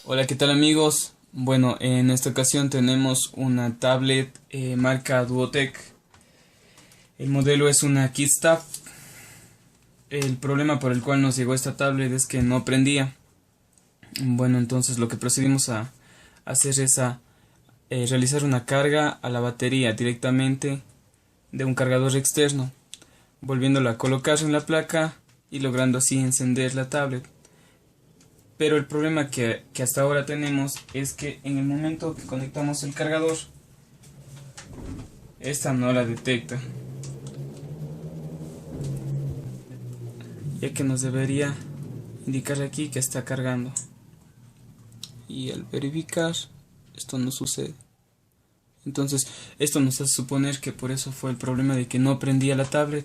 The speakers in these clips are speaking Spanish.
Hola, ¿qué tal amigos? Bueno, en esta ocasión tenemos una tablet marca Duotech. El modelo es una KitStab. El problema por el cual nos llegó esta tablet es que no prendía. Bueno, entonces lo que procedimos a hacer es realizar una carga a la batería directamente de un cargador externo, volviéndola a colocar en la placa y logrando así encender la tablet. Pero el problema que hasta ahora tenemos es que en el momento que conectamos el cargador, esta no la detecta, ya que nos debería indicar aquí que está cargando. Y al verificar, esto no sucede. Entonces, esto nos hace suponer que por eso fue el problema de que no prendía la tablet,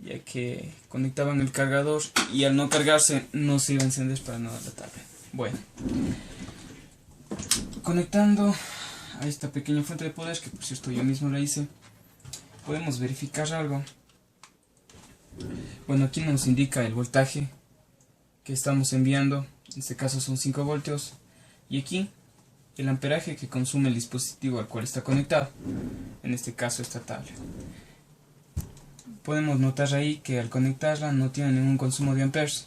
ya que conectaban el cargador y al no cargarse no se iba a encender para nada la tablet. Bueno, conectando a esta pequeña fuente de poder, que por cierto yo mismo la hice, podemos verificar algo. Bueno, aquí nos indica el voltaje que estamos enviando, en este caso son 5 voltios, y aquí el amperaje que consume el dispositivo al cual está conectado, en este caso esta tablet. Podemos notar ahí que al conectarla no tiene ningún consumo de amperes,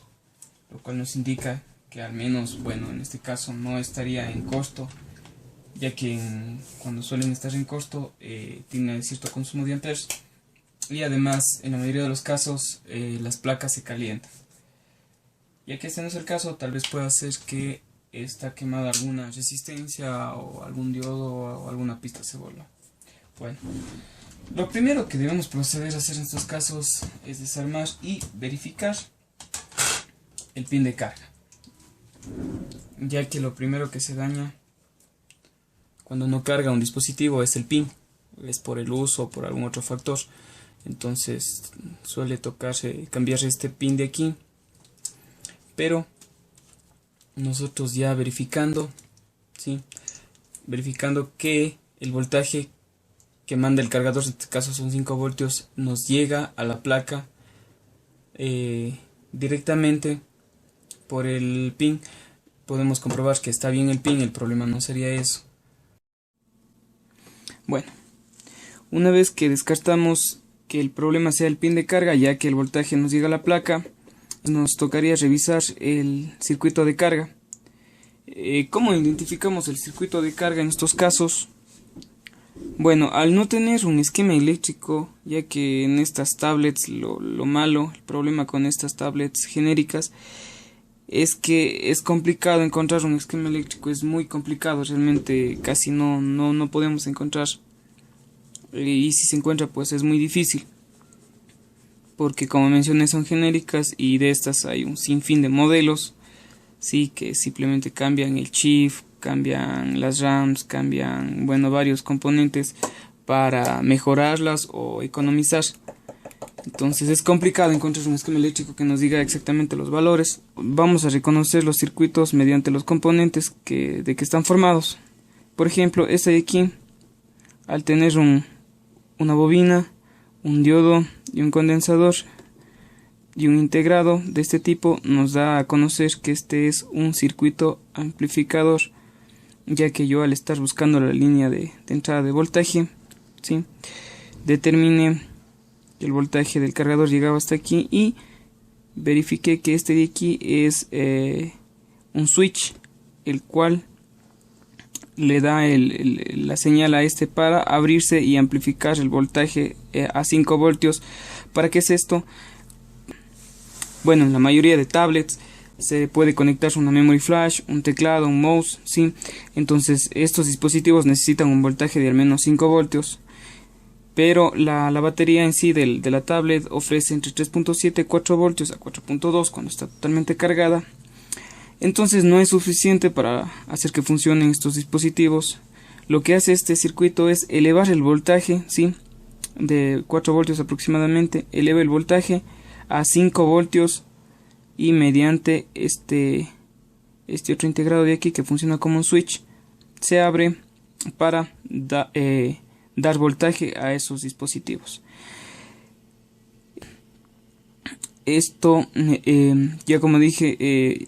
lo cual nos indica que al menos, bueno, en este caso no estaría en costo, ya que cuando suelen estar en costo tiene cierto consumo de amperes, y además en la mayoría de los casos las placas se calientan. Ya que este no es el caso, tal vez pueda ser que está quemada alguna resistencia o algún diodo o alguna pista se vuelva. Bueno, lo primero que debemos proceder a hacer en estos casos es desarmar y verificar el pin de carga, ya que lo primero que se daña cuando no carga un dispositivo es el pin, es por el uso o por algún otro factor. Entonces suele tocarse cambiar este pin de aquí, pero nosotros ya verificando, ¿sí? Verificando que el voltaje que manda el cargador, en este caso son 5 voltios, nos llega a la placa directamente por el pin, podemos comprobar que está bien el pin. El problema no sería eso. Bueno, una vez que descartamos que el problema sea el pin de carga, ya que el voltaje nos llega a la placa, nos tocaría revisar el circuito de carga. ¿Cómo identificamos el circuito de carga en estos casos? Bueno, al no tener un esquema eléctrico, ya que en estas tablets lo malo, el problema con estas tablets genéricas es que es complicado encontrar un esquema eléctrico, es muy complicado, realmente casi no podemos encontrar, y si se encuentra pues es muy difícil, porque como mencioné son genéricas y de estas hay un sinfín de modelos, sí, que simplemente cambian el chip, cambian las RAMs, cambian, bueno, varios componentes para mejorarlas o economizar. Entonces es complicado encontrar un esquema eléctrico que nos diga exactamente los valores. Vamos a reconocer los circuitos mediante los componentes de que están formados. Por ejemplo, este de aquí, al tener una bobina, un diodo y un condensador y un integrado de este tipo, nos da a conocer que este es un circuito amplificador, ya que yo al estar buscando la línea de entrada de voltaje, ¿sí?, determiné que el voltaje del cargador llegaba hasta aquí y verifiqué que este de aquí es un switch, el cual le da la señal a este para abrirse y amplificar el voltaje a 5 voltios. ¿Para qué es esto? Bueno, en la mayoría de tablets se puede conectar una memory flash, un teclado, un mouse, ¿sí? Entonces estos dispositivos necesitan un voltaje de al menos 5 voltios, pero la batería en sí de la tablet ofrece entre 3.7 y 4 voltios a 4.2 cuando está totalmente cargada. Entonces no es suficiente para hacer que funcionen estos dispositivos. Lo que hace este circuito es elevar el voltaje, ¿sí?, de 4 voltios aproximadamente, eleva el voltaje a 5 voltios y mediante este otro integrado de aquí que funciona como un switch se abre para dar voltaje a esos dispositivos. Esto ya como dije,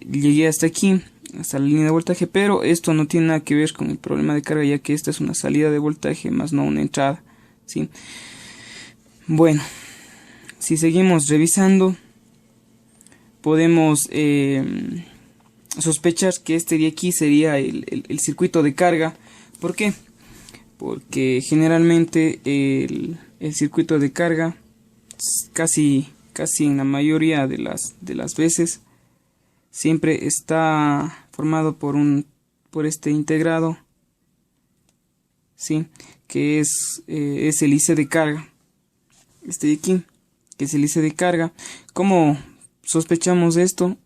llegué hasta aquí hasta la línea de voltaje, pero esto no tiene nada que ver con el problema de carga, ya que esta es una salida de voltaje más no una entrada, ¿sí? Bueno, si seguimos revisando, podemos sospechar que este de aquí sería el circuito de carga. ¿Por qué? Porque generalmente el circuito de carga casi en la mayoría de las veces siempre está formado por este integrado, ¿sí? Que es el IC de carga, este de aquí, que es el IC de carga. ¿Cómo sospechamos esto?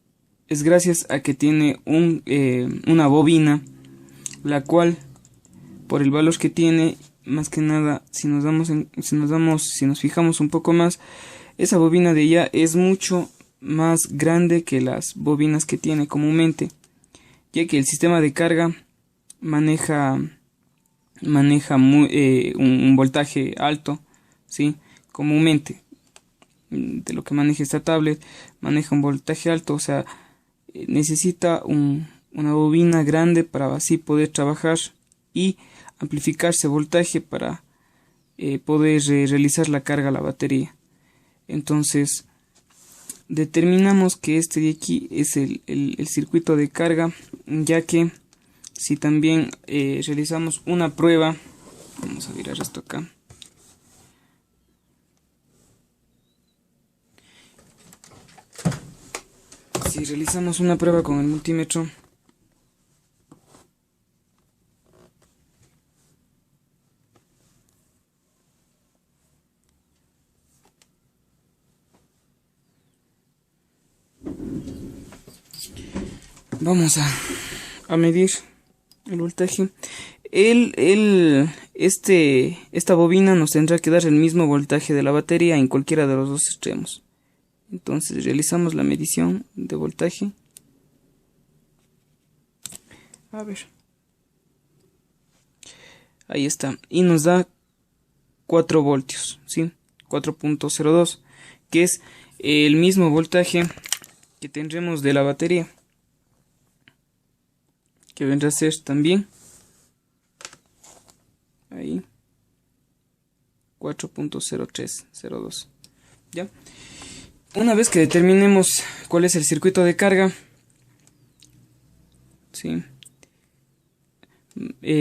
Es gracias a que tiene una bobina, la cual, por el valor que tiene, más que nada, si nos fijamos un poco más, esa bobina de allá es mucho más grande que las bobinas que tiene comúnmente, ya que el sistema de carga maneja un voltaje alto, ¿sí? Comúnmente, de lo que maneja esta tablet, maneja un voltaje alto, o sea, necesita una bobina grande para así poder trabajar y amplificar ese voltaje para poder realizar la carga a la batería. Entonces determinamos que este de aquí es el circuito de carga, ya que si también realizamos una prueba, vamos a virar esto acá, si realizamos una prueba con el multímetro, vamos a medir el voltaje. Esta bobina nos tendrá que dar el mismo voltaje de la batería en cualquiera de los dos extremos. Entonces realizamos la medición de voltaje. A ver. Ahí está. Y nos da 4 voltios, ¿sí? 4.02, que es el mismo voltaje que tendremos de la batería, que vendrá a ser también ahí 4.0302. ¿Ya? Una vez que determinemos cuál es el circuito de carga, ¿sí?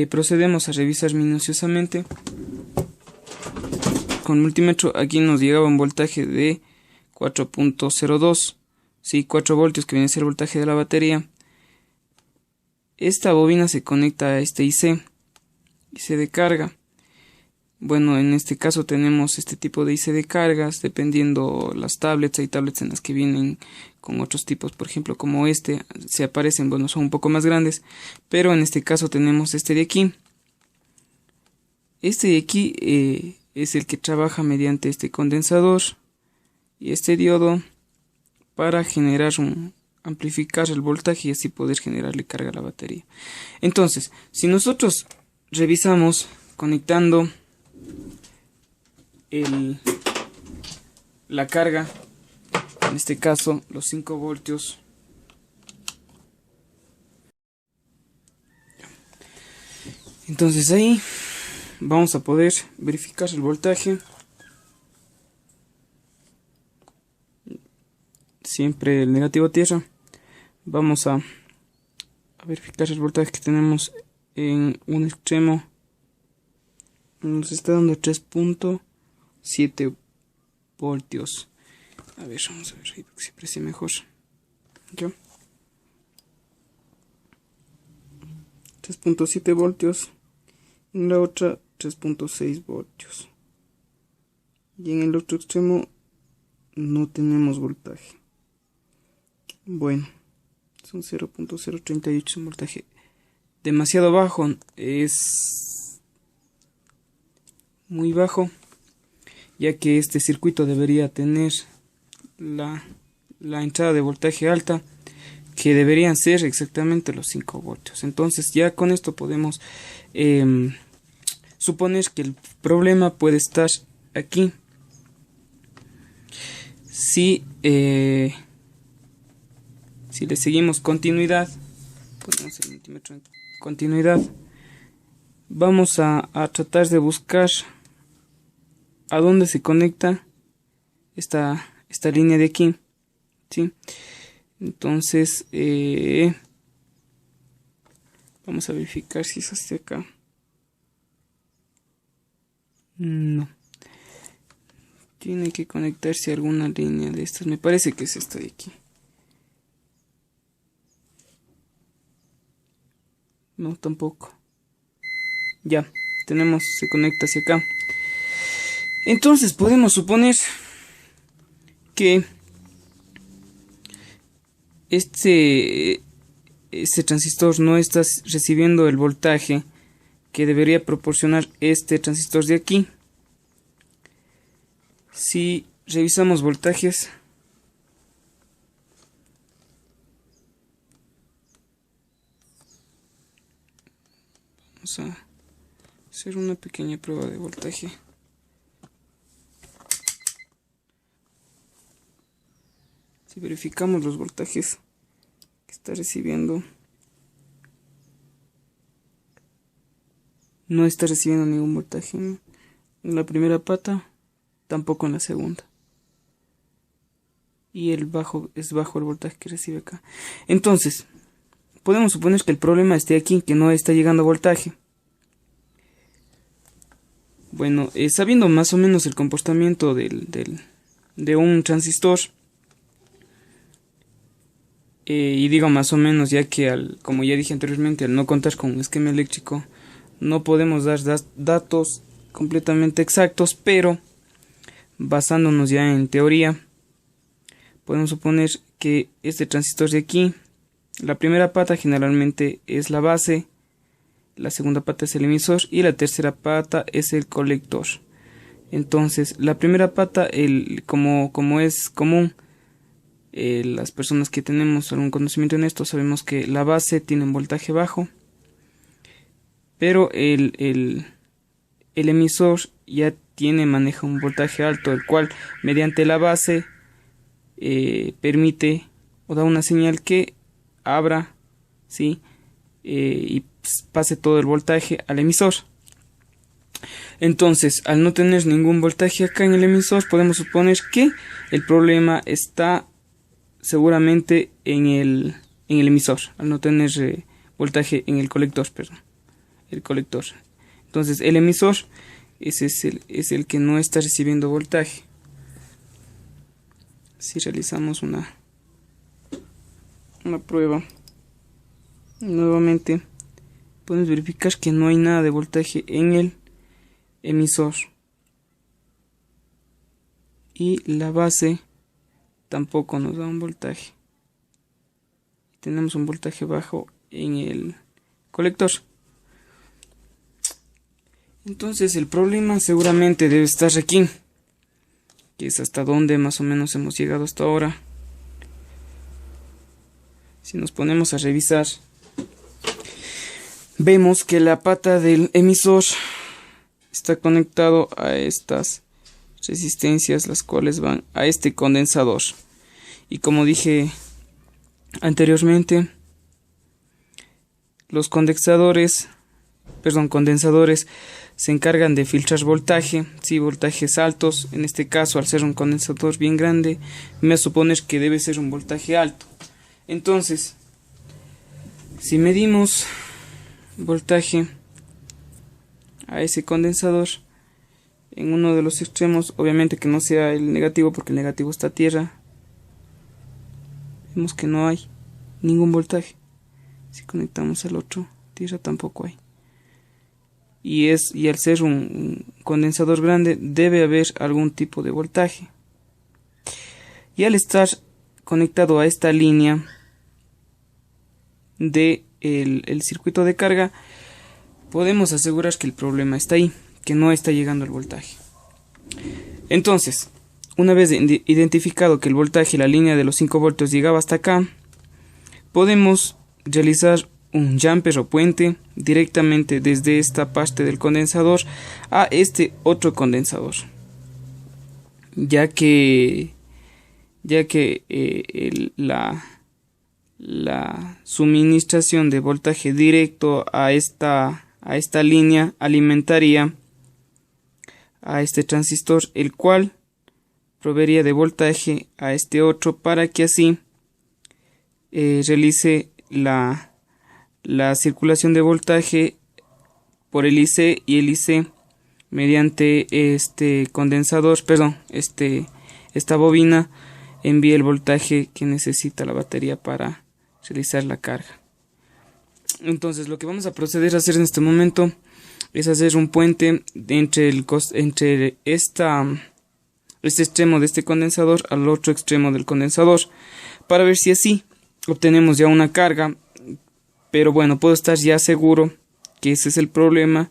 Procedemos a revisar minuciosamente con multímetro. Aquí nos llegaba un voltaje de 4.02, ¿sí? 4 voltios, que viene a ser el voltaje de la batería. Esta bobina se conecta a este IC de carga. Bueno, en este caso tenemos este tipo de IC de cargas, dependiendo las tablets. Hay tablets en las que vienen con otros tipos, por ejemplo, como se aparecen, bueno, son un poco más grandes, pero en este caso tenemos este de aquí. Este de aquí es el que trabaja mediante este condensador y este diodo para amplificar el voltaje y así poder generarle carga a la batería. Entonces, si nosotros revisamos conectando la carga, en este caso los 5 voltios, entonces ahí vamos a poder verificar el voltaje. Siempre el negativo a tierra. Vamos a verificar el voltaje que tenemos en un extremo. Nos está dando 3.7 voltios. A ver, vamos a ver ahí para que se aprecie mejor. ¿Ya? 3.7 voltios. En la otra 3.6 voltios. Y en el otro extremo no tenemos voltaje. Bueno, son 0.038, un voltaje demasiado bajo, es muy bajo, ya que este circuito debería tener la entrada de voltaje alta, que deberían ser exactamente los 5 voltios. Entonces ya con esto podemos suponer que el problema puede estar aquí. Si le seguimos continuidad, Ponemos el multímetro en continuidad. Vamos a tratar de buscar a dónde se conecta esta línea de aquí, ¿sí? Entonces vamos a verificar si es hasta acá. No, tiene que conectarse a alguna línea de estas. Me parece que es esta de aquí. No, tampoco. Ya, se conecta hacia acá. Entonces podemos suponer que este transistor no está recibiendo el voltaje que debería proporcionar este transistor de aquí. Si revisamos voltajes, vamos a hacer una pequeña prueba de voltaje. Si verificamos los voltajes que está recibiendo, no está recibiendo ningún voltaje en la primera pata, tampoco en la segunda. Y es bajo el voltaje que recibe acá. Entonces, podemos suponer que el problema esté aquí, que no está llegando voltaje. Bueno, sabiendo más o menos el comportamiento de un transistor, y digo más o menos ya que como ya dije anteriormente, al no contar con un esquema eléctrico, no podemos dar datos completamente exactos, pero basándonos ya en teoría, podemos suponer que este transistor de aquí, la primera pata generalmente es la base, la segunda pata es el emisor y la tercera pata es el colector. Entonces, la primera pata, como es común, las personas que tenemos algún conocimiento en esto sabemos que la base tiene un voltaje bajo, pero el emisor ya maneja un voltaje alto, el cual mediante la base permite o da una señal que abra, ¿sí? Y pase todo el voltaje al emisor. Entonces, al no tener ningún voltaje acá en el emisor, podemos suponer que el problema está seguramente en el emisor, al no tener voltaje en el colector, el colector. Entonces, el emisor es el que no está recibiendo voltaje. Si realizamos una prueba nuevamente, podemos verificar que no hay nada de voltaje en el emisor y la base tampoco nos da un voltaje. Tenemos un voltaje bajo en el colector. Entonces el problema seguramente debe estar aquí, que es hasta donde más o menos hemos llegado hasta ahora. Si nos ponemos a revisar, vemos que la pata del emisor está conectado a estas resistencias, las cuales van a este condensador. Y como dije anteriormente, los condensadores se encargan de filtrar voltaje, sí, voltajes altos. En este caso, al ser un condensador bien grande, me suponer que debe ser un voltaje alto. Entonces, si medimos voltaje a ese condensador en uno de los extremos, obviamente que no sea el negativo, porque el negativo está a tierra, vemos que no hay ningún voltaje. Si conectamos al otro, tierra, tampoco hay. Y al ser un condensador grande, debe haber algún tipo de voltaje. Y al estar conectado a esta línea de el circuito de carga, podemos asegurar que el problema está ahí, que no está llegando el voltaje. Entonces, una vez identificado que el voltaje, la línea de los 5 voltios llegaba hasta acá, podemos realizar un jumper o puente directamente desde esta parte del condensador a este otro condensador, ya que la la suministración de voltaje directo a esta línea alimentaría a este transistor, el cual proveería de voltaje a este otro para que así realice la circulación de voltaje por el IC, y el IC mediante este condensador, esta bobina, envía el voltaje que necesita la batería para realizar la carga. Entonces lo que vamos a proceder a hacer en este momento es hacer un puente entre este extremo de este condensador al otro extremo del condensador, para ver si así obtenemos ya una carga. Pero bueno, puedo estar ya seguro que ese es el problema,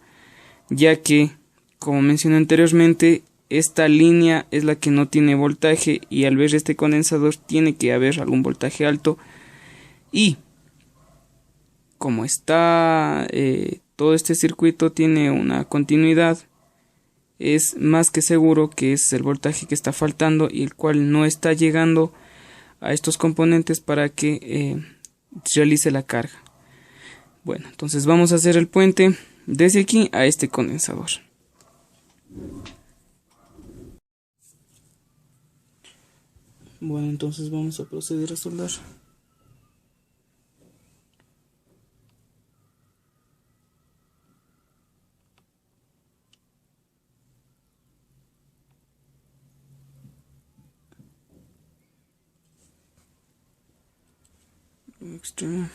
ya que, como mencioné anteriormente, esta línea es la que no tiene voltaje, y al ver este condensador tiene que haber algún voltaje alto, y como está todo este circuito tiene una continuidad, es más que seguro que es el voltaje que está faltando y el cual no está llegando a estos componentes para que realice la carga. Bueno, entonces vamos a hacer el puente desde aquí a este condensador. Bueno, entonces vamos a proceder a soldar. Extremo.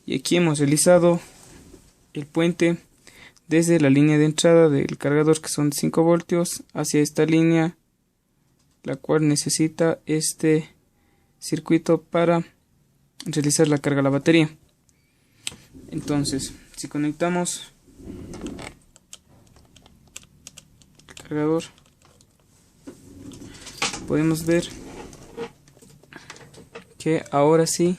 Y aquí hemos realizado el puente desde la línea de entrada del cargador, que son 5 voltios, hacia esta línea, la cual necesita este circuito para realizar la carga a la batería. Entonces, si conectamos el cargador, podemos ver que ahora sí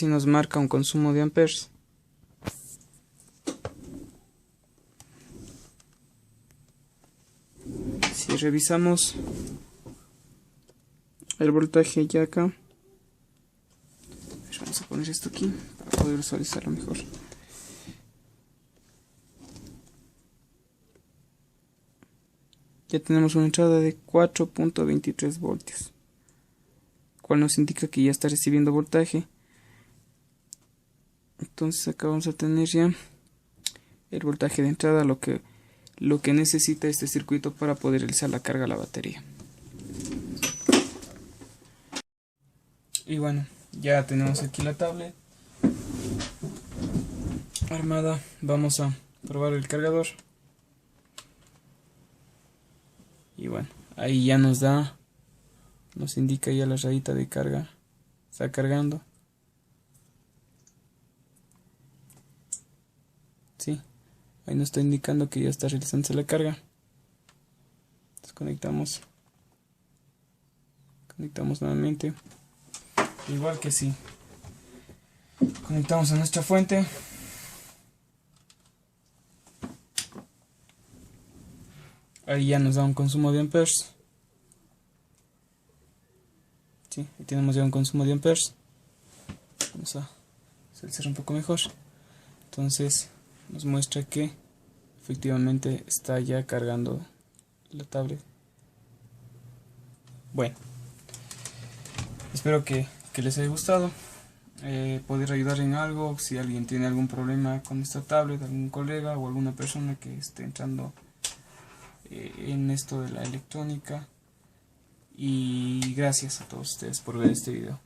nos marca un consumo de amperes. Si revisamos el voltaje ya acá, vamos a poner esto aquí para poder visualizarlo mejor. Ya tenemos una entrada de 4.23 voltios, cual nos indica que ya está recibiendo voltaje. Entonces acá vamos a tener ya el voltaje de entrada, lo que necesita este circuito para poder realizar la carga a la batería. Y bueno, ya tenemos aquí la tablet armada. Vamos a probar el cargador. Y bueno, ahí ya nos indica ya la rayita de carga. Está cargando. Sí, ahí nos está indicando que ya está realizándose la carga. Entonces conectamos nuevamente, igual que si conectamos a nuestra fuente. Ahí ya nos da un consumo de amperes. Sí, ahí tenemos ya un consumo de amperes. Vamos a hacer un poco mejor. Entonces nos muestra que efectivamente está ya cargando la tablet. Bueno, espero que les haya gustado, poder ayudar en algo. Si alguien tiene algún problema con esta tablet, algún colega o alguna persona que esté entrando en esto de la electrónica. Y gracias a todos ustedes por ver este video.